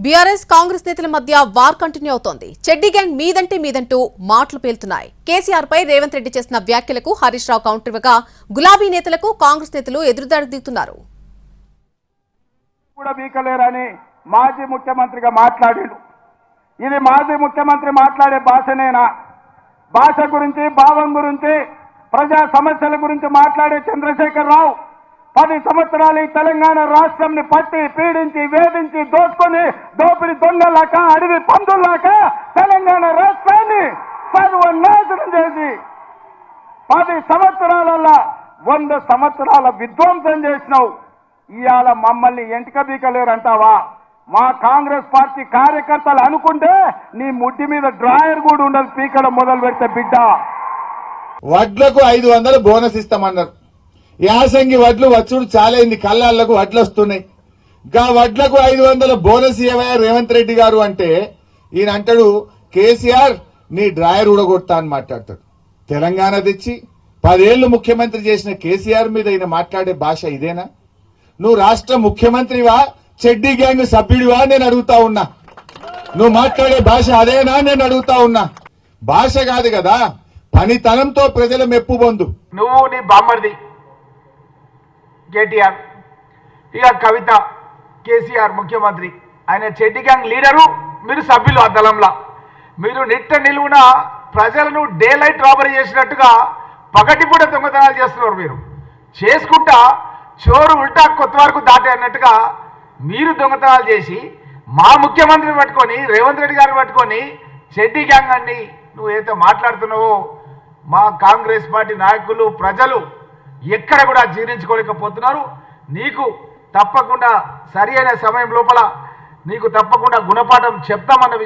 BRS Congress నేతల మధ్య war continue అవుతోంది. చెడ్డీ గ్యాంగ్ మీదంటూ మాటలు పేలుతున్నాయి. కేసీఆర్ పై రేవంత్ రెడ్డి చేసిన వ్యాఖ్యలకు హరీష్ రావు కౌంటర్ ఇవ్వగా గులాబీ నేతలకు కాంగ్రెస్ నేతలు ఎదురుదాడి దిగుతున్నారు. మాజీ ముఖ్యమంత్రిగా మాట్లాడాడు. ఇది మాజీ ముఖ్యమంత్రి మాట్లాడే భాషనేనా? భాష గురించి, భావం గురించి, ప్రజా సమస్యల గురించి మాట్లాడే చంద్రశేఖర్ రావు 10 సంవత్సరాలు ఈ తెలంగాణ రాష్ట్రంని పట్టి పీడించి వేధించి దోచుకొని దోపిడి దొంగలాక అడవి పందుల్లాక తెలంగాణ రాష్ట్రాన్ని సర్వనాశనం చేసి 10 సంవత్సరాలలో 100 సంవత్సరాల విధ్వంసం చేసినావు. ఇవాళ మమ్మల్ని ఎంటిక బీకలేరంటావా? మా కాంగ్రెస్ పార్టీ కార్యకర్తలు అనుకుంటే నీ ముడ్డి మీద డ్రాయర్ కూడా ఉండదు పీకడం మొదలు పెడితే బిడ్డ. వడ్లకు 500 బోనస్ ఇస్తామన్నారు. యాసంగి వడ్లు వచ్చుడు చాలైంది, కళ్ళాళ్లకు వడ్లు వస్తున్నాయి. గా వడ్లకు 500 బోనస్ ఇవ్వయా రేవంత్ రెడ్డి గారు అంటే ఈయన అంటాడు కేసీఆర్ నీ డ్రాయర్ ఊడగొడతా అని మాట్లాడతాడు. తెలంగాణ తెచ్చి 10 ఏళ్లు ముఖ్యమంత్రి చేసిన కేసీఆర్ మీద ఈయన మాట్లాడే భాష ఇదేనా? నువ్వు రాష్ట్ర ముఖ్యమంత్రివా, చెడ్డీ గ్యాంగ్ సభ్యుడివా నేను అడుగుతా ఉన్నా. నువ్వు మాట్లాడే భాష అదేనా నేను అడుగుతా ఉన్నా. భాష కాదు కదా, పనితనంతో ప్రజల మెప్పు పొందు. నువ్వు నీ బామ్మర్ది కేటీఆర్, ఇక కవిత, కేసీఆర్ ముఖ్యమంత్రి, ఆయన చెడ్డీ గ్యాంగ్ లీడరు, మీరు సభ్యులు ఆ దళంలా. మీరు నిట్ట నిలువున ప్రజలను డే లైట్ రాబరీ చేసినట్టుగా పగటిపూట దొంగతనాలు చేస్తున్నారు. మీరు చేసుకుంటా చోరు ఉల్టా కొత్త వరకు దాటే అన్నట్టుగా మీరు దొంగతనాలు చేసి మా ముఖ్యమంత్రిని పట్టుకొని రేవంత్ రెడ్డి గారిని పట్టుకొని చెడ్డీ గ్యాంగ్ అని నువ్వు ఏదైతే మాట్లాడుతున్నావో మా కాంగ్రెస్ పార్టీ నాయకులు ప్రజలు ఎక్కడ కూడా జీర్ణించుకోలేకపోతున్నారు. నీకు తప్పకుండా సరి అయిన సమయం లోపల నీకు తప్పకుండా గుణపాఠం చెప్తామన్న